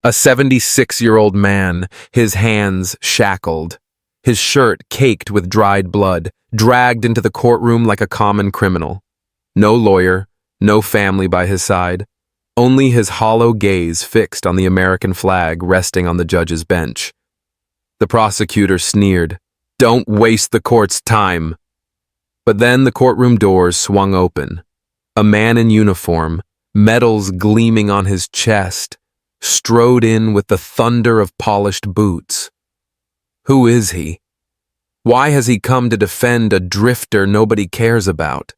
A 76-year-old man, his hands shackled, his shirt caked with dried blood, dragged into the courtroom like a common criminal. No lawyer, no family by his side, only his hollow gaze fixed on the American flag resting on the judge's bench. The prosecutor sneered, "Don't waste the court's time." But then the courtroom doors swung open. A man in uniform, medals gleaming on his chest, strode in with the thunder of polished boots. Who is he? Why has he come to defend a drifter nobody cares about?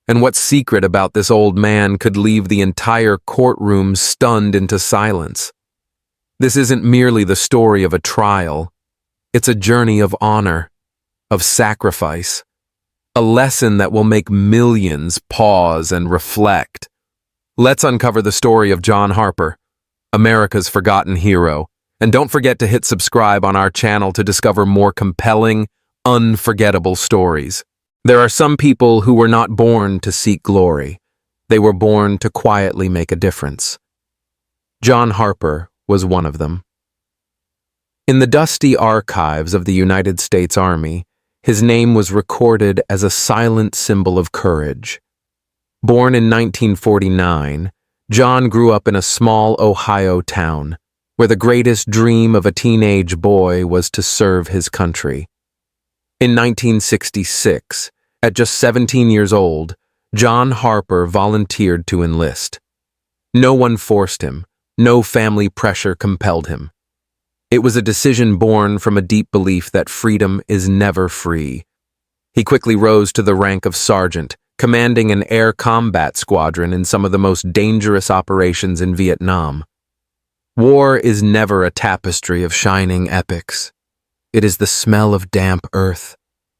And what secret about this old man could leave the entire courtroom stunned into silence? This isn't merely the story of a trial. It's a journey of honor, of sacrifice, a lesson that will make millions pause and reflect. Let's uncover the story of John Harper, America's forgotten hero. And don't forget to hit subscribe on our channel to discover more compelling, unforgettable stories. There are some people who were not born to seek glory. They were born to quietly make a difference. John Harper was one of them. In the dusty archives of the United States Army, his name was recorded as a silent symbol of courage. Born in 1949, John grew up in a small Ohio town, where the greatest dream of a teenage boy was to serve his country. In 1966, at just 17 years old, John Harper volunteered to enlist. No one forced him, no family pressure compelled him. It was a decision born from a deep belief that freedom is never free. He quickly rose to the rank of sergeant, commanding an air combat squadron in some of the most dangerous operations in Vietnam. War is never a tapestry of shining epics. It is the smell of damp earth,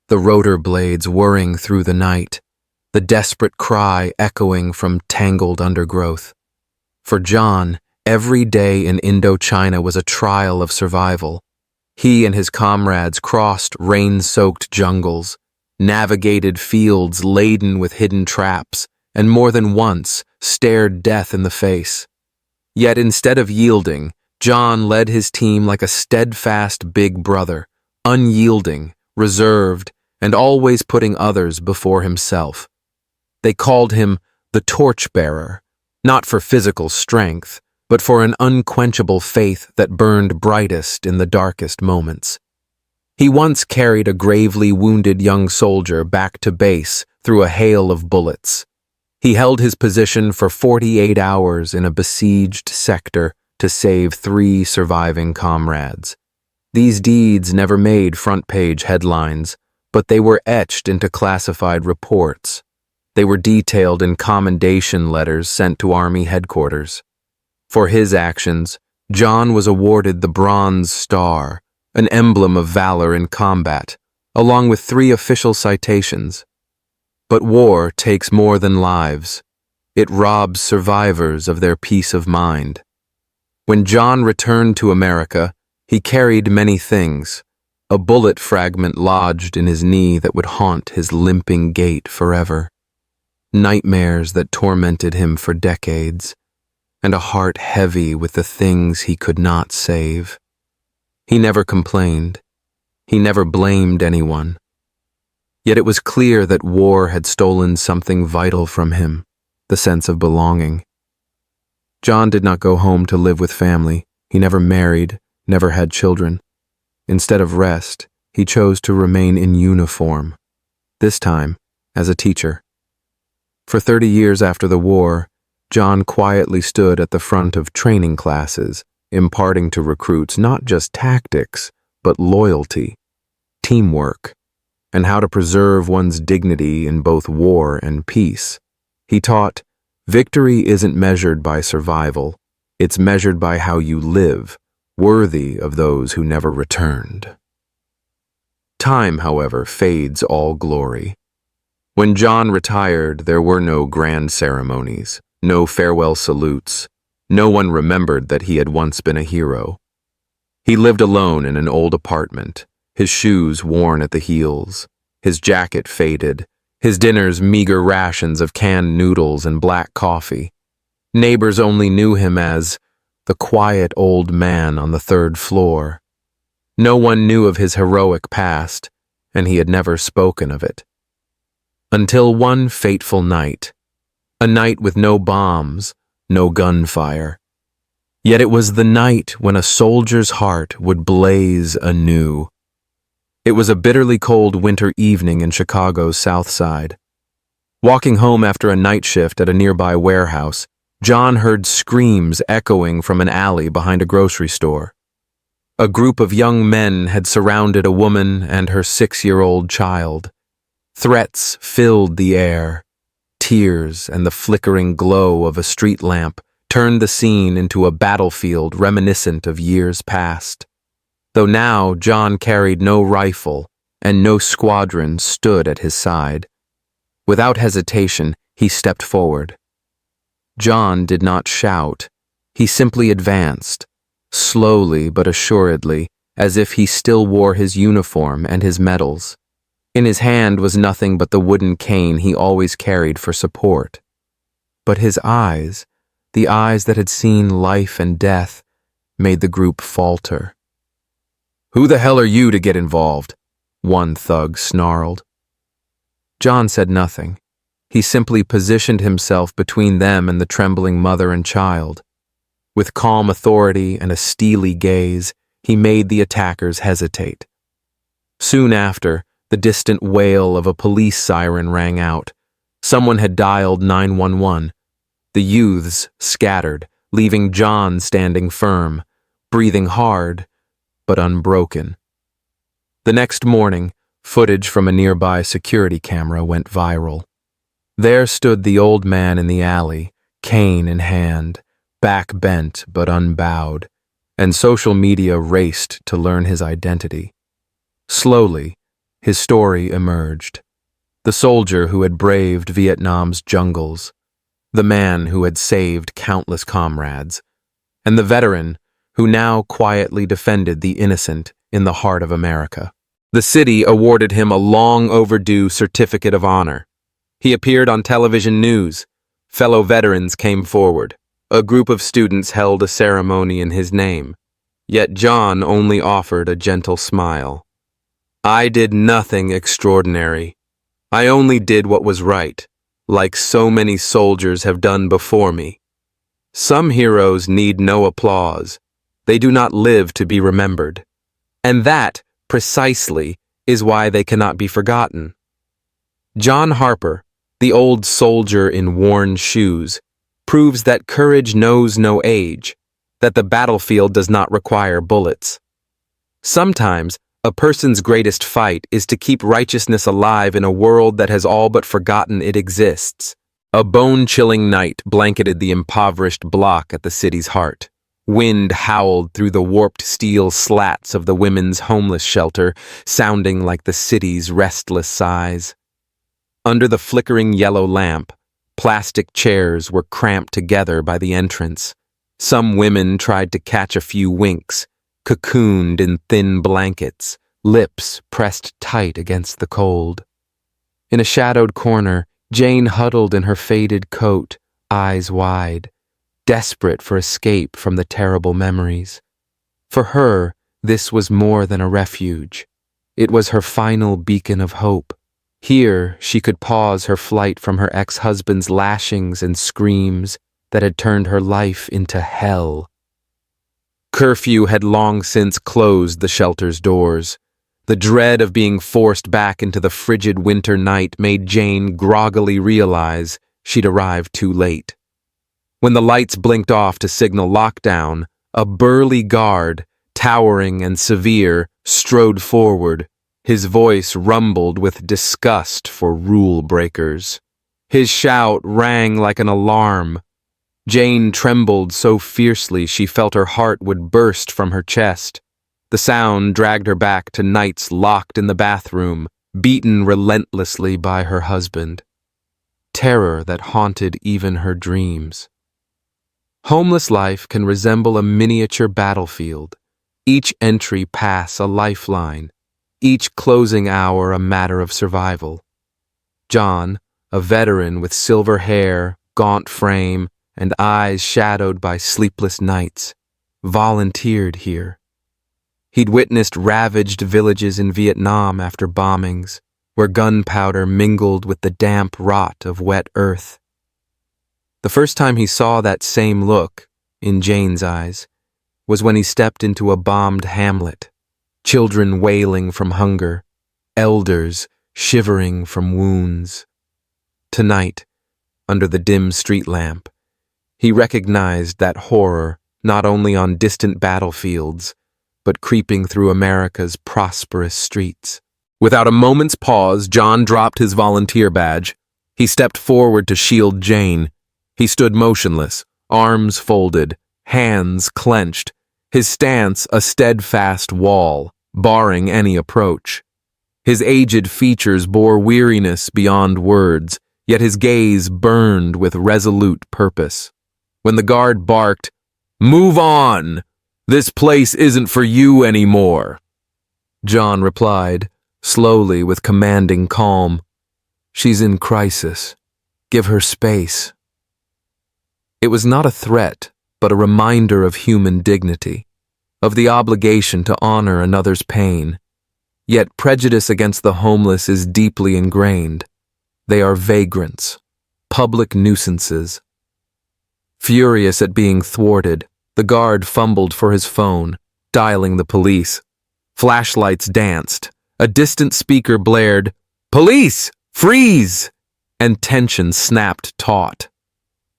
the rotor blades whirring through the night, the desperate cry echoing from tangled undergrowth. For John, every day in Indochina was a trial of survival. He and his comrades crossed rain-soaked jungles, navigated fields laden with hidden traps, and more than once stared death in the face. Yet instead of yielding, John led his team like a steadfast big brother, unyielding, reserved, and always putting others before himself. They called him the torchbearer, not for physical strength, but for an unquenchable faith that burned brightest in the darkest moments. He once carried a gravely wounded young soldier back to base through a hail of bullets. He held his position for 48 hours in a besieged sector to save 3 surviving comrades. These deeds never made front-page headlines, but they were etched into classified reports. They were detailed in commendation letters sent to Army headquarters. For his actions, John was awarded the Bronze Star, an emblem of valor in combat, along with 3 official citations. But war takes more than lives. It robs survivors of their peace of mind. When John returned to America, he carried many things, a bullet fragment lodged in his knee that would haunt his limping gait forever, nightmares that tormented him for decades, and a heart heavy with the things he could not save. He never complained. He never blamed anyone. Yet it was clear that war had stolen something vital from him, the sense of belonging. John did not go home to live with family. He never married, never had children. Instead of rest, he chose to remain in uniform, this time as a teacher. For 30 years after the war, John quietly stood at the front of training classes, imparting to recruits not just tactics, but loyalty, teamwork, and how to preserve one's dignity in both war and peace. He taught, victory isn't measured by survival, it's measured by how you live, worthy of those who never returned. Time, however, fades all glory. When John retired, there were no grand ceremonies, no farewell salutes. No one remembered that he had once been a hero. He lived alone in an old apartment, his shoes worn at the heels, his jacket faded, his dinners meager rations of canned noodles and black coffee. Neighbors only knew him as the quiet old man on the third floor. No one knew of his heroic past, and he had never spoken of it. Until one fateful night, a night with no bombs, no gunfire. Yet it was the night when a soldier's heart would blaze anew. It was a bitterly cold winter evening in Chicago's South Side. Walking home after a night shift at a nearby warehouse, John heard screams echoing from an alley behind a grocery store. A group of young men had surrounded a woman and her 6-year-old child. Threats filled the air. Tears and the flickering glow of a street lamp turned the scene into a battlefield reminiscent of years past. Though now John carried no rifle and no squadron stood at his side. Without hesitation, he stepped forward. John did not shout. He simply advanced, slowly but assuredly, as if he still wore his uniform and his medals. In his hand was nothing but the wooden cane he always carried for support. But his eyes, the eyes that had seen life and death, made the group falter. "Who the hell are you to get involved?" one thug snarled. John said nothing. He simply positioned himself between them and the trembling mother and child. With calm authority and a steely gaze, he made the attackers hesitate. Soon after, the distant wail of a police siren rang out. Someone had dialed 911. The youths scattered, leaving John standing firm, breathing hard, but unbroken. The next morning, footage from a nearby security camera went viral. There stood the old man in the alley, cane in hand, back bent but unbowed, and social media raced to learn his identity. Slowly, his story emerged. The soldier who had braved Vietnam's jungles, the man who had saved countless comrades, and the veteran who now quietly defended the innocent in the heart of America. The city awarded him a long-overdue certificate of honor. He appeared on television news. Fellow veterans came forward. A group of students held a ceremony in his name. Yet John only offered a gentle smile. "I did nothing extraordinary. I only did what was right, like so many soldiers have done before me. Some heroes need no applause. They do not live to be remembered. And that, precisely, is why they cannot be forgotten." John Harper, the old soldier in worn shoes, proves that courage knows no age, that the battlefield does not require bullets. Sometimes, a person's greatest fight is to keep righteousness alive in a world that has all but forgotten it exists. A bone-chilling night blanketed the impoverished block at the city's heart. Wind howled through the warped steel slats of the women's homeless shelter, sounding like the city's restless sighs. Under the flickering yellow lamp, plastic chairs were cramped together by the entrance. Some women tried to catch a few winks, cocooned in thin blankets, lips pressed tight against the cold. In a shadowed corner, Jane huddled in her faded coat, eyes wide, desperate for escape from the terrible memories. For her, this was more than a refuge. It was her final beacon of hope. Here, she could pause her flight from her ex-husband's lashings and screams that had turned her life into hell. Curfew had long since closed the shelter's doors. The dread of being forced back into the frigid winter night made Jane groggily realize she'd arrived too late. When the lights blinked off to signal lockdown, a burly guard, towering and severe, strode forward. His voice rumbled with disgust for rule breakers. His shout rang like an alarm. Jane trembled so fiercely she felt her heart would burst from her chest. The sound dragged her back to nights locked in the bathroom, beaten relentlessly by her husband. Terror that haunted even her dreams. Homeless life can resemble a miniature battlefield, each entry pass a lifeline, each closing hour a matter of survival. John, a veteran with silver hair, gaunt frame, and eyes shadowed by sleepless nights, volunteered here. He'd witnessed ravaged villages in Vietnam after bombings, where gunpowder mingled with the damp rot of wet earth. The first time he saw that same look, in Jane's eyes, was when he stepped into a bombed hamlet, children wailing from hunger, elders shivering from wounds. Tonight, under the dim street lamp, he recognized that horror not only on distant battlefields, but creeping through America's prosperous streets. Without a moment's pause, John dropped his volunteer badge. He stepped forward to shield Jane. He stood motionless, arms folded, hands clenched, his stance a steadfast wall, barring any approach. His aged features bore weariness beyond words, yet his gaze burned with resolute purpose. When the guard barked, "Move on! This place isn't for you anymore," John replied, slowly with commanding calm, "She's in crisis. Give her space." It was not a threat, but a reminder of human dignity, of the obligation to honor another's pain. Yet prejudice against the homeless is deeply ingrained. They are vagrants, public nuisances. Furious at being thwarted, the guard fumbled for his phone, dialing the police. Flashlights danced. A distant speaker blared, "Police! Freeze!" and tension snapped taut.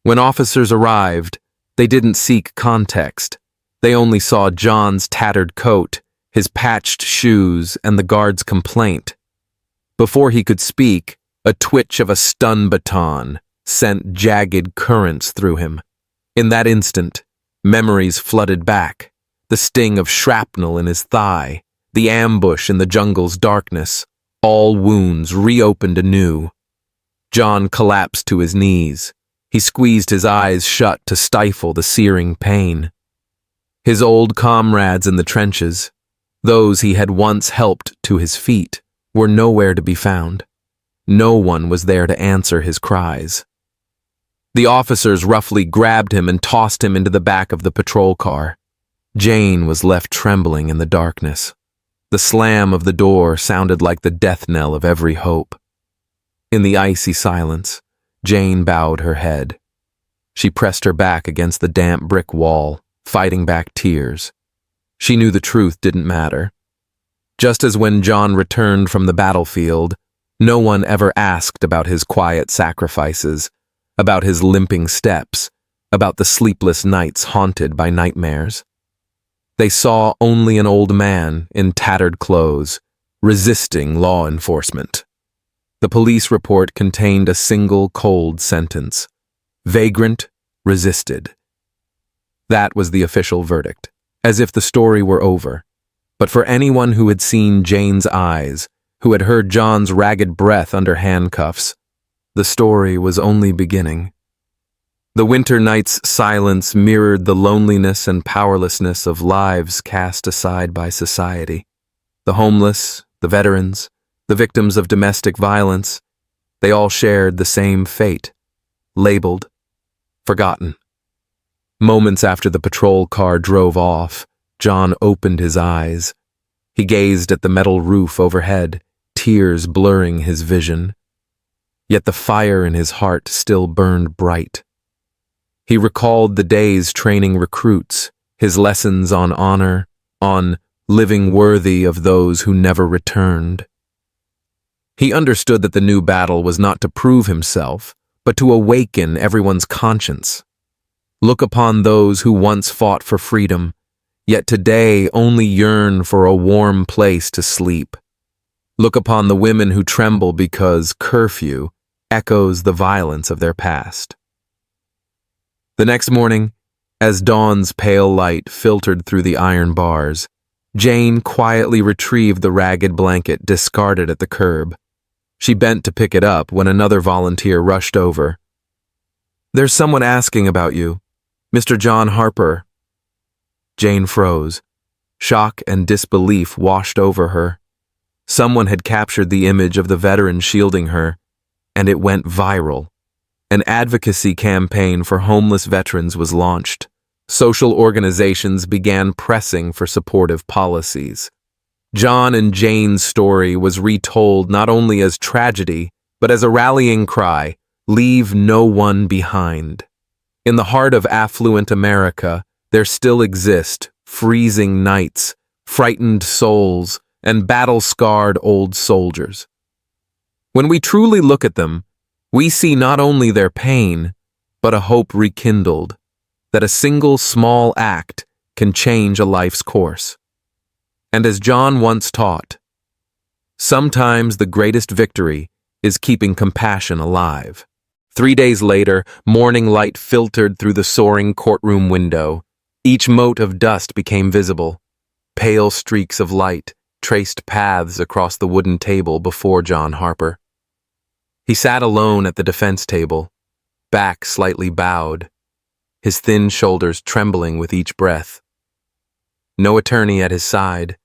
When officers arrived, they didn't seek context. They only saw John's tattered coat, his patched shoes, and the guard's complaint. Before he could speak, a twitch of a stun baton sent jagged currents through him. In that instant, memories flooded back, the sting of shrapnel in his thigh, the ambush in the jungle's darkness, all wounds reopened anew. John collapsed to his knees. He squeezed his eyes shut to stifle the searing pain. His old comrades in the trenches, those he had once helped to his feet, were nowhere to be found. No one was there to answer his cries. The officers roughly grabbed him and tossed him into the back of the patrol car. Jane was left trembling in the darkness. The slam of the door sounded like the death knell of every hope. In the icy silence, Jane bowed her head. She pressed her back against the damp brick wall, fighting back tears. She knew the truth didn't matter. Just as when John returned from the battlefield, no one ever asked about his quiet sacrifices, about his limping steps, about the sleepless nights haunted by nightmares. They saw only an old man in tattered clothes, resisting law enforcement. The police report contained a single cold sentence: vagrant resisted. That was the official verdict, as if the story were over. But for anyone who had seen Jane's eyes, who had heard John's ragged breath under handcuffs, the story was only beginning. The winter night's silence mirrored the loneliness and powerlessness of lives cast aside by society. The homeless, the veterans, the victims of domestic violence, they all shared the same fate, labeled, forgotten. Moments after the patrol car drove off, John opened his eyes. He gazed at the metal roof overhead, tears blurring his vision. Yet the fire in his heart still burned bright. He recalled the days training recruits, his lessons on honor, on living worthy of those who never returned. He understood that the new battle was not to prove himself, but to awaken everyone's conscience. Look upon those who once fought for freedom, yet today only yearn for a warm place to sleep. Look upon the women who tremble because curfew echoes the violence of their past. The next morning, as dawn's pale light filtered through the iron bars, Jane quietly retrieved the ragged blanket discarded at the curb. She bent to pick it up when another volunteer rushed over. "There's someone asking about you. Mr. John Harper." Jane froze. Shock and disbelief washed over her. Someone had captured the image of the veteran shielding her, and it went viral. An advocacy campaign for homeless veterans was launched. Social organizations began pressing for supportive policies. John and Jane's story was retold not only as tragedy, but as a rallying cry, "Leave no one behind." In the heart of affluent America, there still exist freezing nights, frightened souls, and battle-scarred old soldiers. When we truly look at them, we see not only their pain, but a hope rekindled, that a single small act can change a life's course. And as John once taught, sometimes the greatest victory is keeping compassion alive. 3 days later, morning light filtered through the soaring courtroom window. Each mote of dust became visible. Pale streaks of light traced paths across the wooden table before John Harper. He sat alone at the defense table, back slightly bowed, his thin shoulders trembling with each breath. No attorney at his side,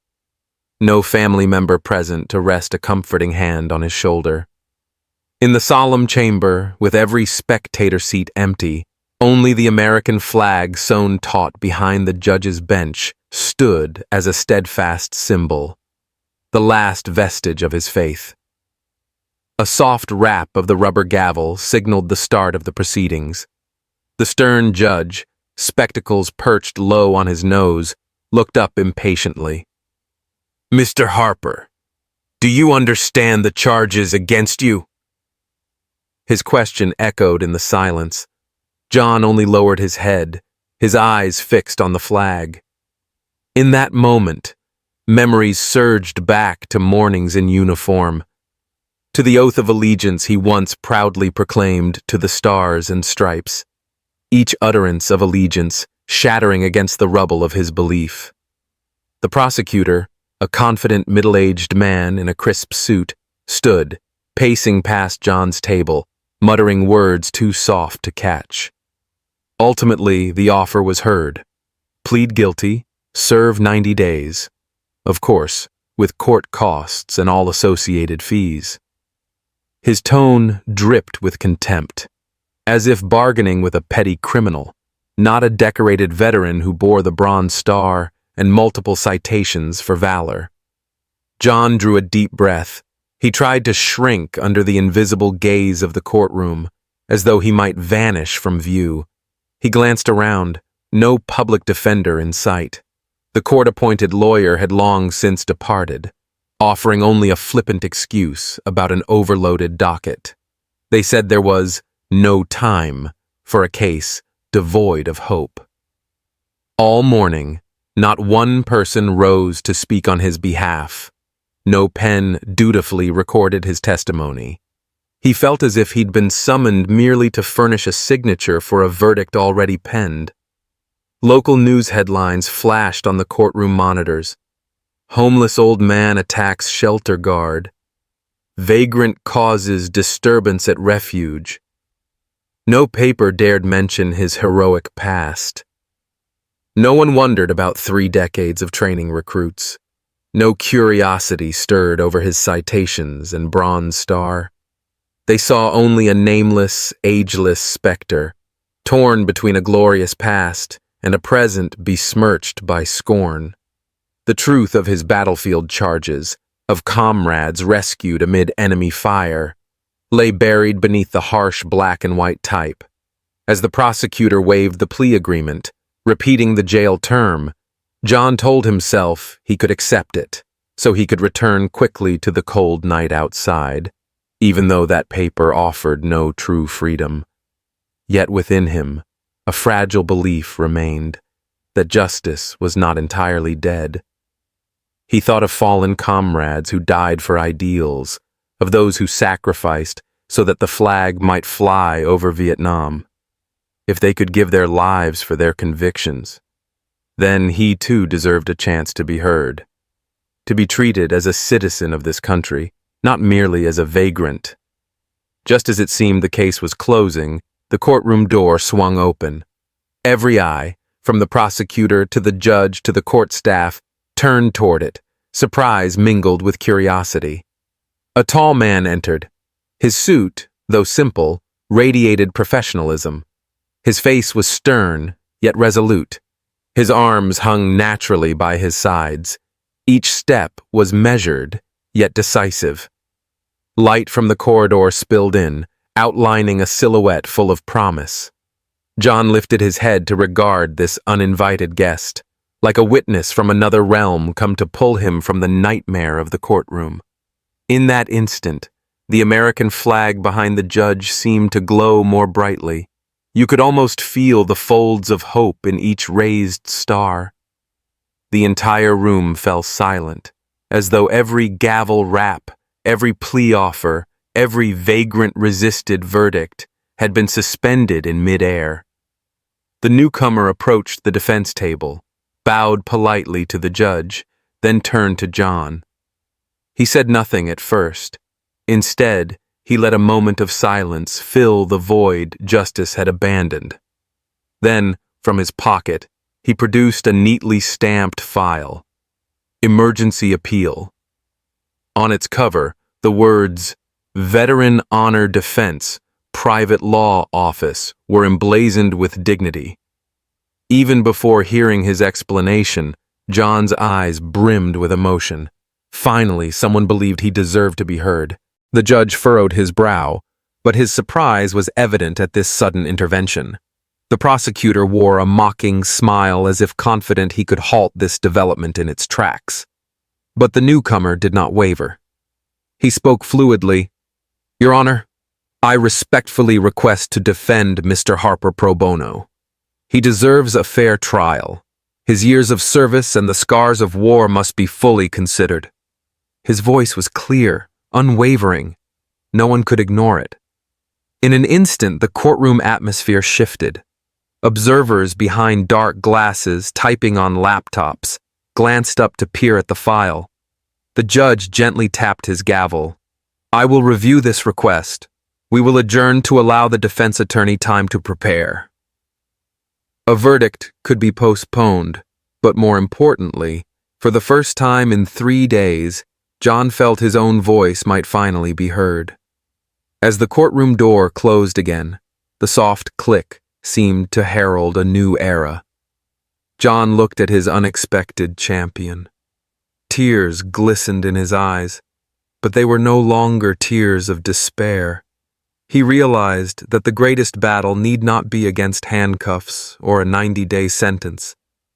no family member present to rest a comforting hand on his shoulder. In the solemn chamber, with every spectator seat empty, only the American flag sewn taut behind the judge's bench stood as a steadfast symbol, the last vestige of his faith. A soft rap of the rubber gavel signaled the start of the proceedings. The stern judge, spectacles perched low on his nose, looked up impatiently. "Mr. Harper, do you understand the charges against you?" His question echoed in the silence. John only lowered his head, his eyes fixed on the flag. In that moment, memories surged back to mornings in uniform, to the oath of allegiance he once proudly proclaimed to the stars and stripes, each utterance of allegiance shattering against the rubble of his belief. The prosecutor, a confident middle-aged man in a crisp suit, stood, pacing past John's table, muttering words too soft to catch. Ultimately, the offer was heard. Plead guilty, serve 90 days. Of course, with court costs and all associated fees. His tone dripped with contempt, as if bargaining with a petty criminal, not a decorated veteran who bore the Bronze Star and multiple citations for valor. John drew a deep breath. He tried to shrink under the invisible gaze of the courtroom, as though he might vanish from view. He glanced around, no public defender in sight. The court-appointed lawyer had long since departed, offering only a flippant excuse about an overloaded docket. They said there was no time for a case devoid of hope. All morning, not one person rose to speak on his behalf. No pen dutifully recorded his testimony. He felt as if he'd been summoned merely to furnish a signature for a verdict already penned. Local news headlines flashed on the courtroom monitors. Homeless old man attacks shelter guard. Vagrant causes disturbance at refuge. No paper dared mention his heroic past. No one wondered about 3 decades of training recruits. No curiosity stirred over his citations and Bronze Star. They saw only a nameless, ageless specter, torn between a glorious past and a present besmirched by scorn. The truth of his battlefield charges, of comrades rescued amid enemy fire, lay buried beneath the harsh black and white type. As the prosecutor waived the plea agreement, repeating the jail term, John told himself he could accept it, so he could return quickly to the cold night outside, even though that paper offered no true freedom. Yet within him, a fragile belief remained that justice was not entirely dead. He thought of fallen comrades who died for ideals, of those who sacrificed so that the flag might fly over Vietnam. If they could give their lives for their convictions, then he too deserved a chance to be heard, to be treated as a citizen of this country, not merely as a vagrant. Just as it seemed the case was closing, the courtroom door swung open. Every eye, from the prosecutor to the judge to the court staff, turned toward it, surprise mingled with curiosity. A tall man entered. His suit, though simple, radiated professionalism. His face was stern, yet resolute. His arms hung naturally by his sides. Each step was measured, yet decisive. Light from the corridor spilled in, outlining a silhouette full of promise. John lifted his head to regard this uninvited guest, like a witness from another realm come to pull him from the nightmare of the courtroom. In that instant, the American flag behind the judge seemed to glow more brightly. You could almost feel the folds of hope in each raised star. The entire room fell silent, as though every gavel rap, every plea offer, every vagrant resisted verdict had been suspended in midair. The newcomer approached the defense table, bowed politely to the judge, then turned to John. He said nothing at first. Instead, he let a moment of silence fill the void justice had abandoned. Then, from his pocket, he produced a neatly stamped file. Emergency Appeal. On its cover, the words, Veteran Honor Defense, Private Law Office, were emblazoned with dignity. Even before hearing his explanation, John's eyes brimmed with emotion. Finally, someone believed he deserved to be heard. The judge furrowed his brow, but his surprise was evident at this sudden intervention. The prosecutor wore a mocking smile as if confident he could halt this development in its tracks. But the newcomer did not waver. He spoke fluidly. Your Honor, I respectfully request to defend Mr. Harper pro bono. He deserves a fair trial. His years of service and the scars of war must be fully considered. His voice was clear, unwavering. No one could ignore it. In an instant, the courtroom atmosphere shifted. Observers behind dark glasses, typing on laptops, glanced up to peer at the file. The judge gently tapped his gavel. I will review this request. We will adjourn to allow the defense attorney time to prepare. A verdict could be postponed, but more importantly, for the first time in 3 days, John felt his own voice might finally be heard. As the courtroom door closed again, the soft click seemed to herald a new era. John looked at his unexpected champion. Tears glistened in his eyes, but they were no longer tears of despair. He realized that the greatest battle need not be against handcuffs or a 90-day sentence.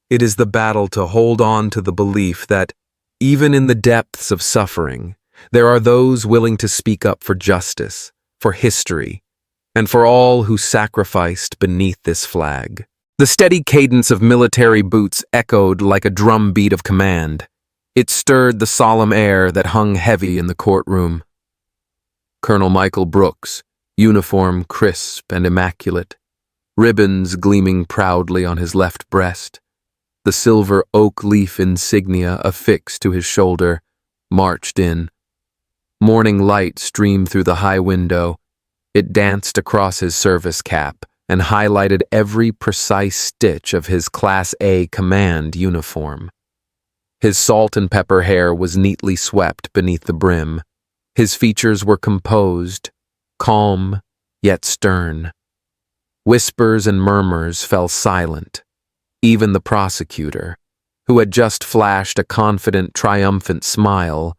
It is the battle to hold on to the belief that, even in the depths of suffering, there are those willing to speak up for justice, for history, and for all who sacrificed beneath this flag. The steady cadence of military boots echoed like a drumbeat of command. It stirred the solemn air that hung heavy in the courtroom. Colonel Michael Brooks, uniform crisp and immaculate, ribbons gleaming proudly on his left breast, the silver oak leaf insignia affixed to his shoulder, marched in. Morning light streamed through the high window. It danced across his service cap and highlighted every precise stitch of his Class A command uniform. His salt and pepper hair was neatly swept beneath the brim. His features were composed, calm, yet stern. Whispers and murmurs fell silent. Even the prosecutor, who had just flashed a confident, triumphant smile,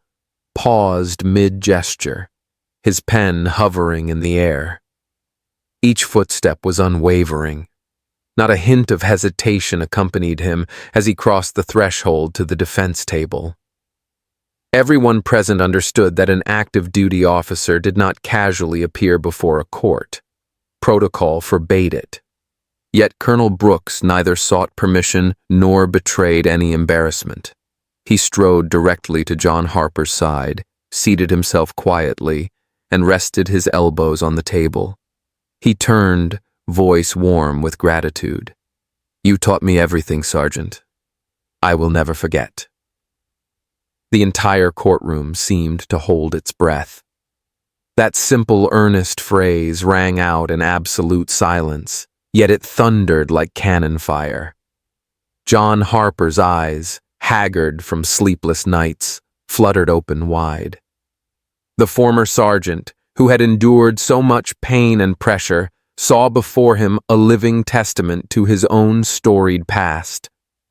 paused mid-gesture, his pen hovering in the air. Each footstep was unwavering. Not a hint of hesitation accompanied him as he crossed the threshold to the defense table. Everyone present understood that an active duty officer did not casually appear before a court. Protocol forbade it. Yet Colonel Brooks neither sought permission nor betrayed any embarrassment. He strode directly to John Harper's side, seated himself quietly, and rested his elbows on the table. He turned, voice warm with gratitude. You taught me everything, Sergeant. I will never forget. The entire courtroom seemed to hold its breath. That simple, earnest phrase rang out in absolute silence, yet it thundered like cannon fire. John Harper's eyes, haggard from sleepless nights, fluttered open wide. The former sergeant, who had endured so much pain and pressure, saw before him a living testament to his own storied past.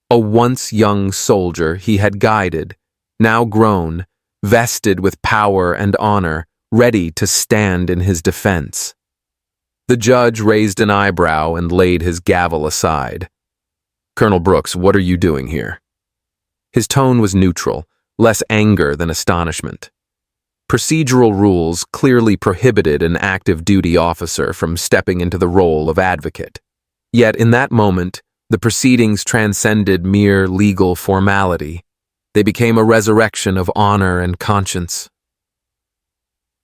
A once young soldier he had guided, now grown, vested with power and honor, ready to stand in his defense. The judge raised an eyebrow and laid his gavel aside. "Colonel Brooks, what are you doing here?" His tone was neutral, less anger than astonishment. Procedural rules clearly prohibited an active duty officer from stepping into the role of advocate. Yet in that moment, the proceedings transcended mere legal formality. They became a resurrection of honor and conscience.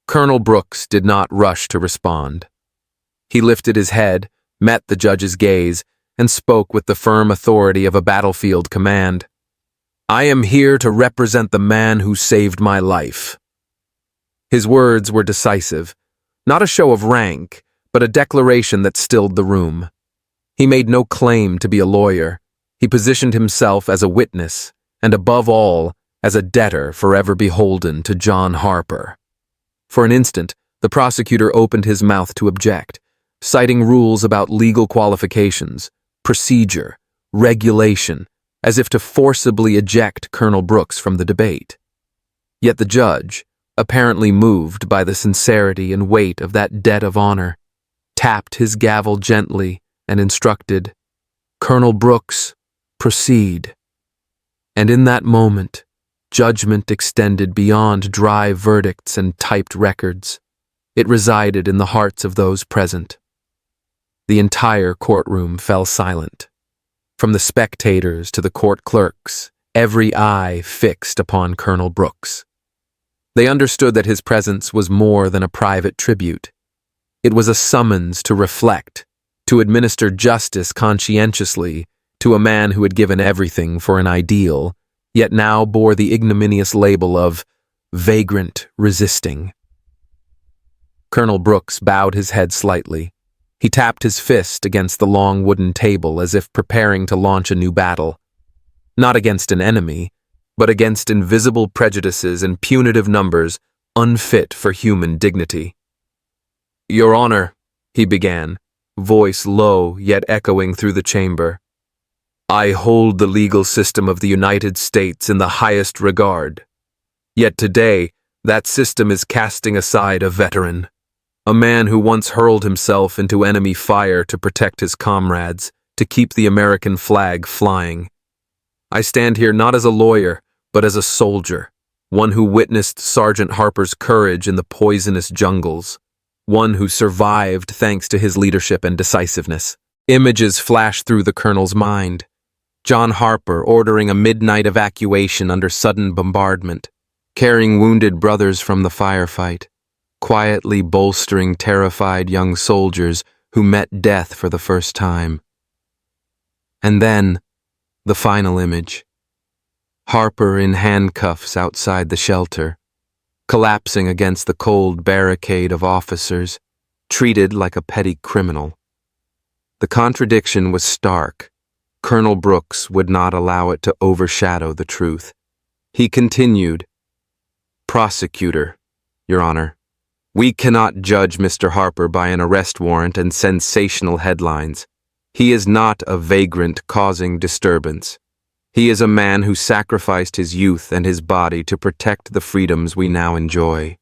Colonel Brooks did not rush to respond. He lifted his head, met the judge's gaze, and spoke with the firm authority of a battlefield command. "I am here to represent the man who saved my life." His words were decisive, not a show of rank, but a declaration that stilled the room. He made no claim to be a lawyer. He positioned himself as a witness, and above all, as a debtor forever beholden to John Harper. For an instant, the prosecutor opened his mouth to object, citing rules about legal qualifications, procedure, regulation, as if to forcibly eject Colonel Brooks from the debate. Yet the judge, apparently moved by the sincerity and weight of that debt of honor, tapped his gavel gently and instructed, "Colonel Brooks, proceed." And in that moment, judgment extended beyond dry verdicts and typed records. It resided in the hearts of those present. The entire courtroom fell silent. From the spectators to the court clerks, every eye fixed upon Colonel Brooks. They understood that his presence was more than a private tribute. It was a summons to reflect, to administer justice conscientiously to a man who had given everything for an ideal, yet now bore the ignominious label of vagrant resisting. Colonel Brooks bowed his head slightly. He tapped his fist against the long wooden table as if preparing to launch a new battle. Not against an enemy, but against invisible prejudices and punitive numbers unfit for human dignity. "Your Honor," he began, voice low yet echoing through the chamber, "I hold the legal system of the United States in the highest regard. Yet today, that system is casting aside a veteran. A man who once hurled himself into enemy fire to protect his comrades, to keep the American flag flying. I stand here not as a lawyer, but as a soldier, one who witnessed Sergeant Harper's courage in the poisonous jungles, one who survived thanks to his leadership and decisiveness." Images flashed through the colonel's mind. John Harper ordering a midnight evacuation under sudden bombardment, carrying wounded brothers from the firefight, quietly bolstering terrified young soldiers who met death for the first time. And then, the final image. Harper in handcuffs outside the shelter, collapsing against the cold barricade of officers, treated like a petty criminal. The contradiction was stark. Colonel Brooks would not allow it to overshadow the truth. He continued, "Prosecutor, Your Honor, we cannot judge Mr. Harper by an arrest warrant and sensational headlines. He is not a vagrant causing disturbance. He is a man who sacrificed his youth and his body to protect the freedoms we now enjoy.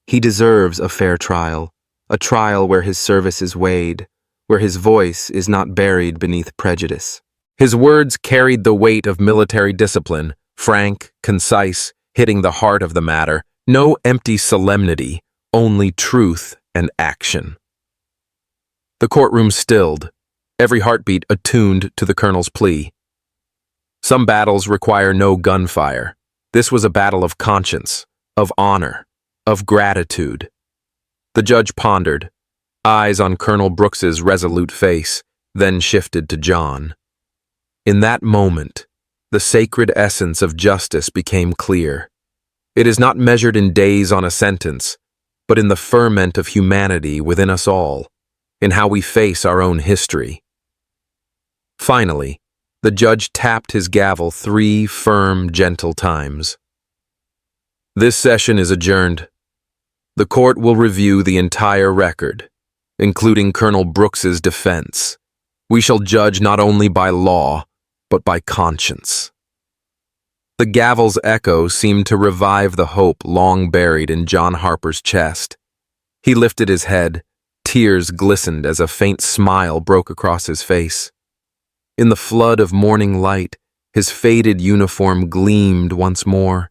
He deserves a fair trial, a trial where his service is weighed, where his voice is not buried beneath prejudice." His words carried the weight of military discipline, frank, concise, hitting the heart of the matter. No empty solemnity, only truth and action. The courtroom stilled, every heartbeat attuned to the colonel's plea. Some battles require no gunfire. This was a battle of conscience, of honor, of gratitude. The judge pondered, eyes on Colonel Brooks's resolute face, then shifted to John. In that moment, the sacred essence of justice became clear. It is not measured in days on a sentence, but in the ferment of humanity within us all, in how we face our own history. Finally, the judge tapped his gavel 3 firm, gentle times. "This session is adjourned." The court will review the entire record, including Colonel Brooks's defense. We shall judge not only by law, but by conscience. The gavel's echo seemed to revive the hope long buried in John Harper's chest. He lifted his head. Tears glistened as a faint smile broke across his face. In the flood of morning light, his faded uniform gleamed once more,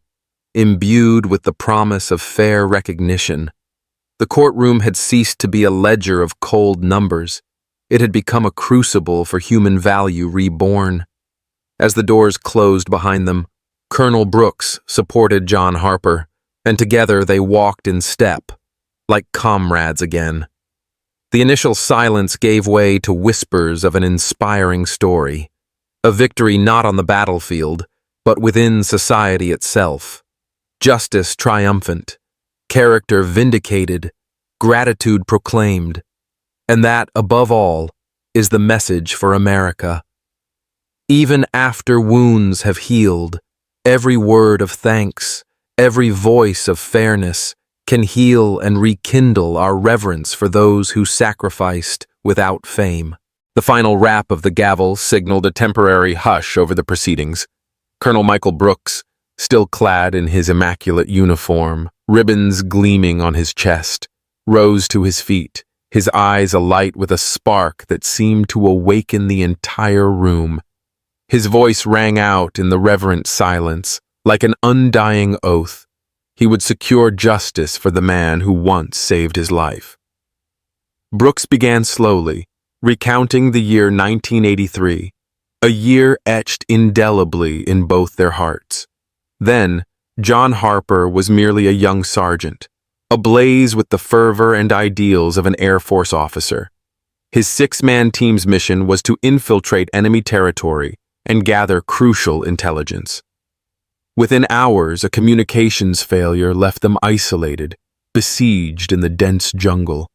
imbued with the promise of fair recognition. The courtroom had ceased to be a ledger of cold numbers. It had become a crucible for human value reborn. As the doors closed behind them, Colonel Brooks supported John Harper, and together they walked in step, like comrades again. The initial silence gave way to whispers of an inspiring story, a victory not on the battlefield, but within society itself. Justice triumphant, character vindicated, gratitude proclaimed, and that, above all, is the message for America. Even after wounds have healed, every word of thanks, every voice of fairness can heal and rekindle our reverence for those who sacrificed without fame. The final rap of the gavel signaled a temporary hush over the proceedings. Colonel Michael Brooks, still clad in his immaculate uniform, ribbons gleaming on his chest, rose to his feet, his eyes alight with a spark that seemed to awaken the entire room. His voice rang out in the reverent silence, like an undying oath. He would secure justice for the man who once saved his life. Brooks began slowly, recounting the year 1983, a year etched indelibly in both their hearts. Then, John Harper was merely a young sergeant, ablaze with the fervor and ideals of an Air Force officer. His six-man team's mission was to infiltrate enemy territory and gather crucial intelligence. Within hours, a communications failure left them isolated, besieged in the dense jungle.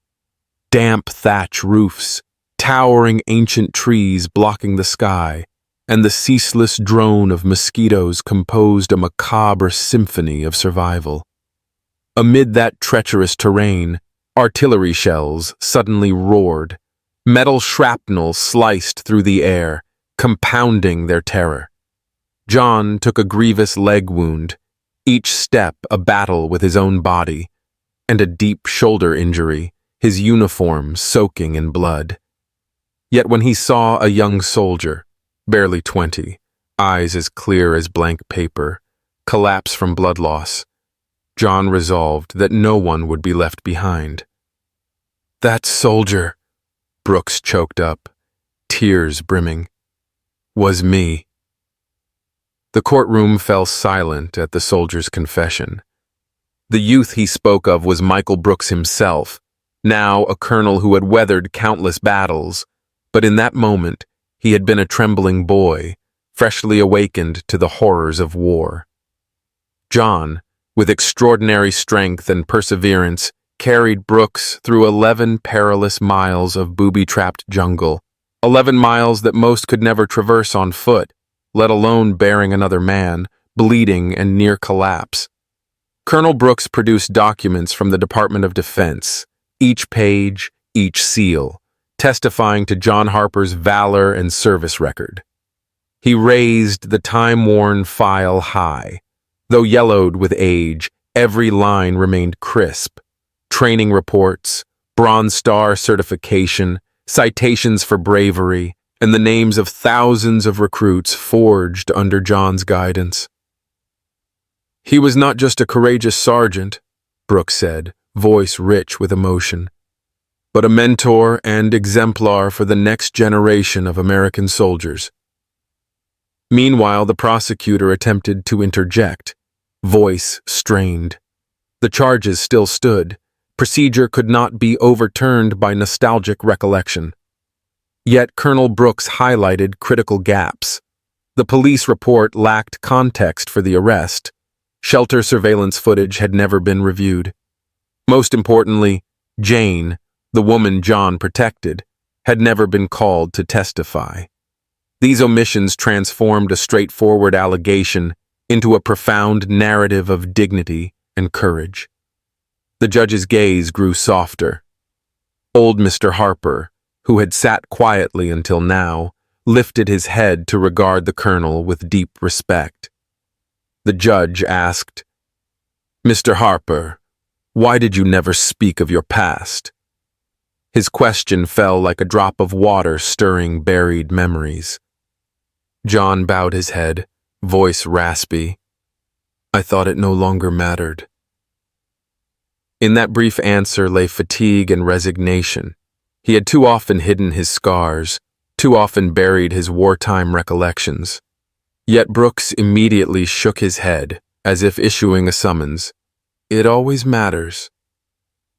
Damp thatch roofs, towering ancient trees blocking the sky, and the ceaseless drone of mosquitoes composed a macabre symphony of survival. Amid that treacherous terrain, artillery shells suddenly roared. Metal shrapnel sliced through the air, compounding their terror. John took a grievous leg wound, each step a battle with his own body, and a deep shoulder injury, his uniform soaking in blood. Yet when he saw a young soldier, barely 20, eyes as clear as blank paper, collapse from blood loss, John resolved that no one would be left behind. "That soldier," Brooks choked up, tears brimming, "was me." The courtroom fell silent at the soldier's confession. The youth he spoke of was Michael Brooks himself, now a colonel who had weathered countless battles, but in that moment he had been a trembling boy, freshly awakened to the horrors of war. John, with extraordinary strength and perseverance, carried Brooks through 11 perilous miles of booby-trapped jungle, 11 miles that most could never traverse on foot, let alone bearing another man, bleeding and near collapse. Colonel Brooks produced documents from the Department of Defense, each page, each seal, testifying to John Harper's valor and service record. He raised the time-worn file high. Though yellowed with age, every line remained crisp. Training reports, Bronze Star certification, citations for bravery, and the names of thousands of recruits forged under John's guidance. "He was not just a courageous sergeant," Brooks said, voice rich with emotion, "but a mentor and exemplar for the next generation of American soldiers." Meanwhile, the prosecutor attempted to interject, voice strained. The charges still stood. Procedure could not be overturned by nostalgic recollection. Yet Colonel Brooks highlighted critical gaps. The police report lacked context for the arrest. Shelter surveillance footage had never been reviewed. Most importantly, Jane, the woman John protected, had never been called to testify. These omissions transformed a straightforward allegation into a profound narrative of dignity and courage. The judge's gaze grew softer. Old Mr. Harper, who had sat quietly until now, lifted his head to regard the colonel with deep respect. The judge asked, "Mr. Harper, why did you never speak of your past?" His question fell like a drop of water stirring buried memories. John bowed his head, voice raspy. "I thought it no longer mattered." In that brief answer lay fatigue and resignation. He had too often hidden his scars, too often buried his wartime recollections. Yet Brooks immediately shook his head, as if issuing a summons. "It always matters."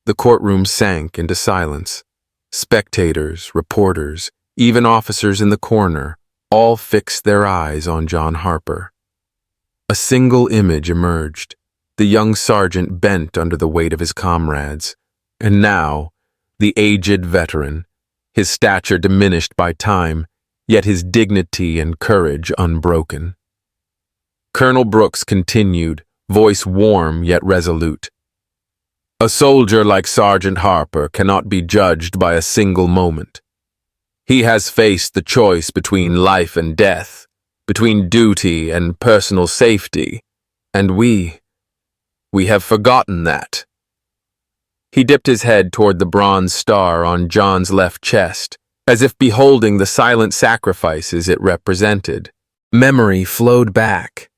The courtroom sank into silence. Spectators, reporters, even officers in the corner, all fixed their eyes on John Harper. A single image emerged. The young sergeant bent under the weight of his comrades, and now, the aged veteran, his stature diminished by time, yet his dignity and courage unbroken. Colonel Brooks continued, voice warm yet resolute. "A soldier like Sergeant Harper cannot be judged by a single moment. He has faced the choice between life and death, between duty and personal safety, and we have forgotten that." He dipped his head toward the bronze star on John's left chest, as if beholding the silent sacrifices it represented. Memory flowed back.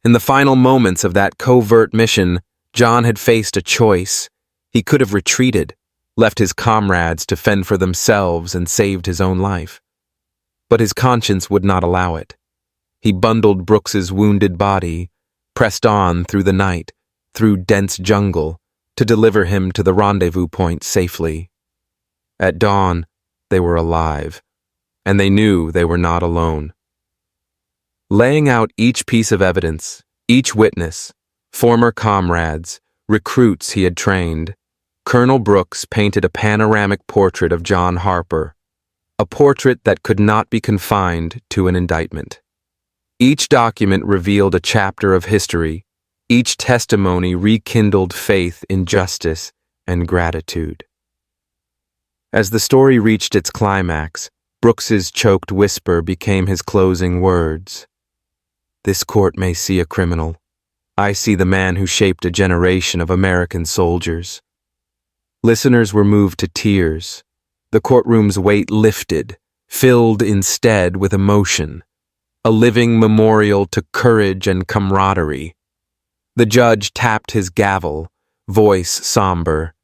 In the final moments of that covert mission, John had faced a choice. He could have retreated, left his comrades to fend for themselves and saved his own life. But his conscience would not allow it. He bundled Brooks's wounded body, pressed on through the night, through dense jungle, to deliver him to the rendezvous point safely. At dawn, they were alive, and they knew they were not alone. Laying out each piece of evidence, each witness, former comrades, recruits he had trained, Colonel Brooks painted a panoramic portrait of John Harper, a portrait that could not be confined to an indictment. Each document revealed a chapter of history. Each testimony rekindled faith in justice and gratitude. As the story reached its climax, Brooks's choked whisper became his closing words. "This court may see a criminal. I see the man who shaped a generation of American soldiers." Listeners were moved to tears. The courtroom's weight lifted, filled instead with emotion, a living memorial to courage and camaraderie. The judge tapped his gavel, voice somber.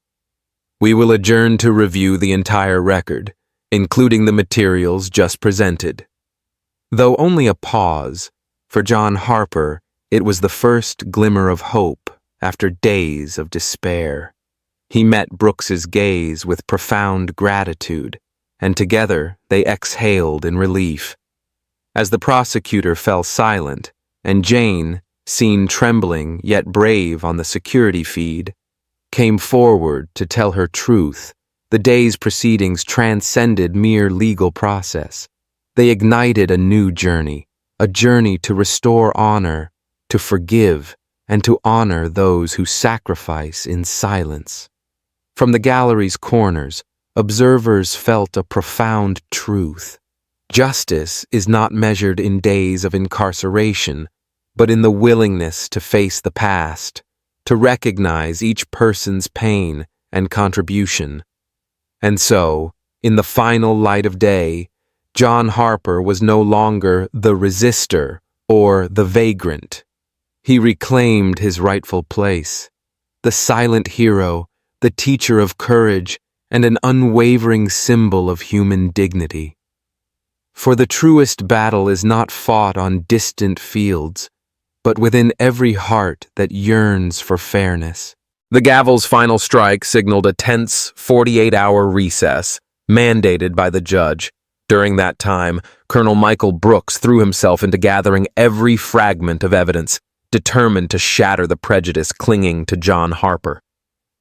"We will adjourn to review the entire record, including the materials just presented." Though only a pause, for John Harper, it was the first glimmer of hope after days of despair. He met Brooks's gaze with profound gratitude, and together they exhaled in relief. As the prosecutor fell silent, and Jane, seen trembling yet brave on the security feed, came forward to tell her truth, the day's proceedings transcended mere legal process. They ignited a new journey, a journey to restore honor, to forgive, and to honor those who sacrifice in silence. From the gallery's corners, observers felt a profound truth. Justice is not measured in days of incarceration, but in the willingness to face the past, to recognize each person's pain and contribution. And so, in the final light of day, John Harper was no longer the resistor or the vagrant. He reclaimed his rightful place, the silent hero, the teacher of courage, and an unwavering symbol of human dignity. For the truest battle is not fought on distant fields, but within every heart that yearns for fairness. The gavel's final strike signaled a tense 48-hour recess, mandated by the judge. During that time, Colonel Michael Brooks threw himself into gathering every fragment of evidence, determined to shatter the prejudice clinging to John Harper.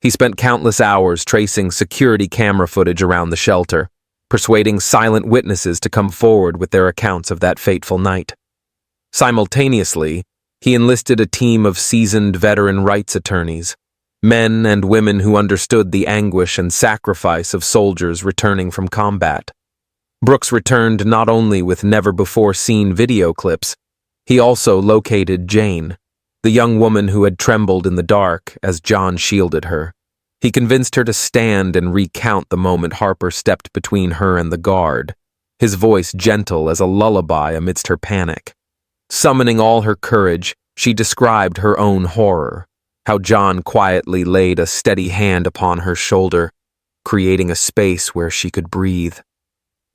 He spent countless hours tracing security camera footage around the shelter, persuading silent witnesses to come forward with their accounts of that fateful night. Simultaneously, he enlisted a team of seasoned veteran rights attorneys, men and women who understood the anguish and sacrifice of soldiers returning from combat. Brooks returned not only with never-before-seen video clips, he also located Jane, the young woman who had trembled in the dark as John shielded her. He convinced her to stand and recount the moment Harper stepped between her and the guard, his voice gentle as a lullaby amidst her panic. Summoning all her courage, she described her own horror, how John quietly laid a steady hand upon her shoulder, creating a space where she could breathe.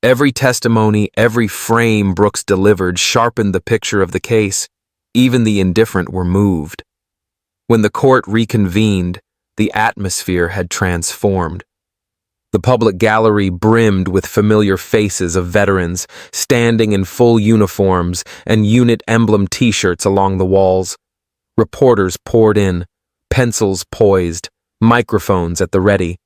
Every testimony, every frame Brooks delivered sharpened the picture of the case. Even the indifferent were moved. When the court reconvened, the atmosphere had transformed. The public gallery brimmed with familiar faces of veterans, standing in full uniforms and unit emblem t-shirts along the walls. Reporters poured in, pencils poised, microphones at the ready.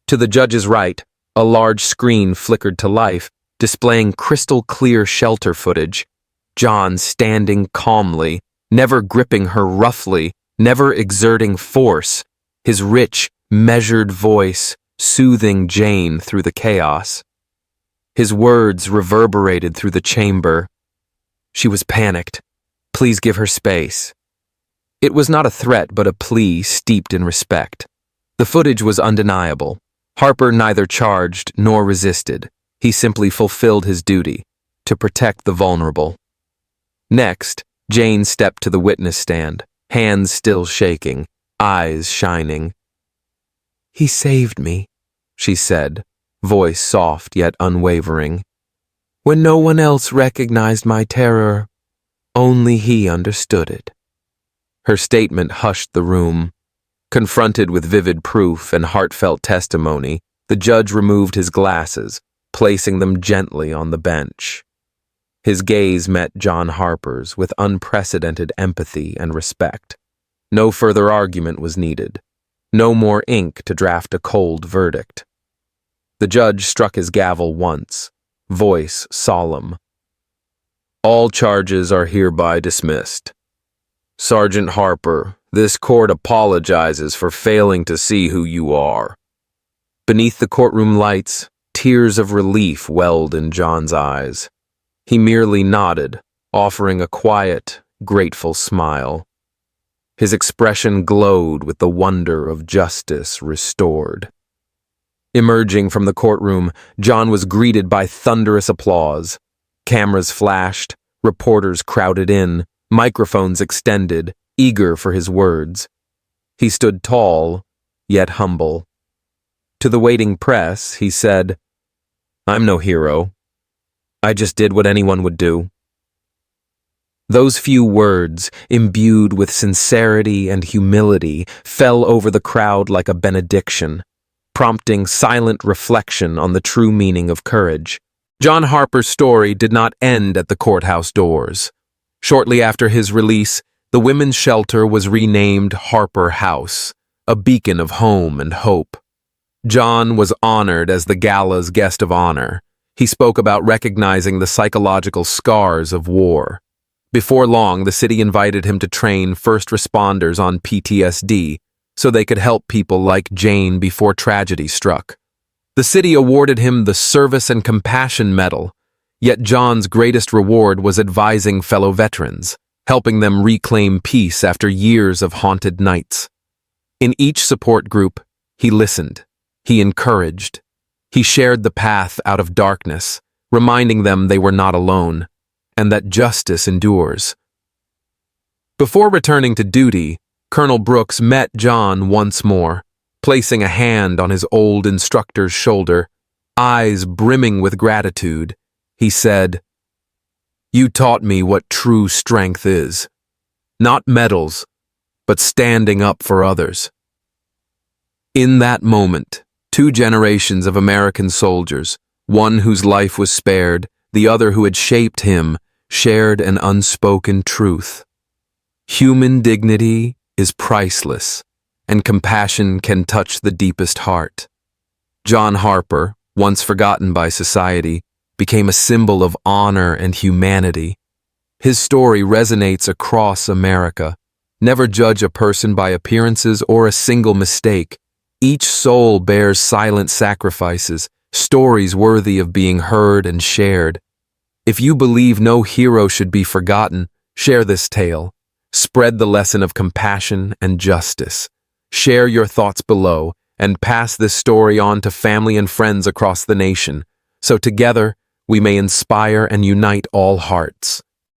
To the judge's right, a large screen flickered to life, displaying crystal-clear shelter footage. John standing calmly, never gripping her roughly, never exerting force, his rich, measured voice soothing Jane through the chaos. His words reverberated through the chamber. She was panicked. Please give her space. It was not a threat but a plea steeped in respect. The footage was undeniable. Harper neither charged nor resisted. He simply fulfilled his duty, to protect the vulnerable. Next, Jane stepped to the witness stand, hands still shaking, eyes shining. "He saved me," she said, voice soft yet unwavering. "When no one else recognized my terror, only he understood it." Her statement hushed the room. Confronted with vivid proof and heartfelt testimony, the judge removed his glasses, placing them gently on the bench. His gaze met John Harper's with unprecedented empathy and respect. No further argument was needed. No more ink to draft a cold verdict. The judge struck his gavel once, voice solemn. "All charges are hereby dismissed. Sergeant Harper, this court apologizes for failing to see who you are." Beneath the courtroom lights, tears of relief welled in John's eyes. He merely nodded, offering a quiet, grateful smile. His expression glowed with the wonder of justice restored. Emerging from the courtroom, John was greeted by thunderous applause. Cameras flashed, reporters crowded in, microphones extended, eager for his words. He stood tall, yet humble. To the waiting press, he said, "I'm no hero. I just did what anyone would do." Those few words, imbued with sincerity and humility, fell over the crowd like a benediction, prompting silent reflection on the true meaning of courage. John Harper's story did not end at the courthouse doors. Shortly after his release, the women's shelter was renamed Harper House, a beacon of home and hope. John was honored as the gala's guest of honor. He spoke about recognizing the psychological scars of war. Before long, the city invited him to train first responders on PTSD so they could help people like Jane before tragedy struck. The city awarded him the Service and Compassion Medal, yet John's greatest reward was advising fellow veterans, helping them reclaim peace after years of haunted nights. In each support group, he listened, he encouraged, he shared the path out of darkness, reminding them they were not alone, and that justice endures. Before returning to duty, Colonel Brooks met John once more, placing a hand on his old instructor's shoulder, eyes brimming with gratitude. He said, "You taught me what true strength is. Not medals, but standing up for others." In that moment, two generations of American soldiers, one whose life was spared, the other who had shaped him, shared an unspoken truth. Human dignity is priceless, and compassion can touch the deepest heart. John Harper, once forgotten by society, became a symbol of honor and humanity. His story resonates across America, Never judge a person by appearances or a single mistake. Each soul bears silent sacrifices, stories worthy of being heard and shared. If you believe no hero should be forgotten, share this tale. Spread the lesson of compassion and justice. Share your thoughts below and pass this story on to family and friends across the nation, so together we may inspire and unite all hearts.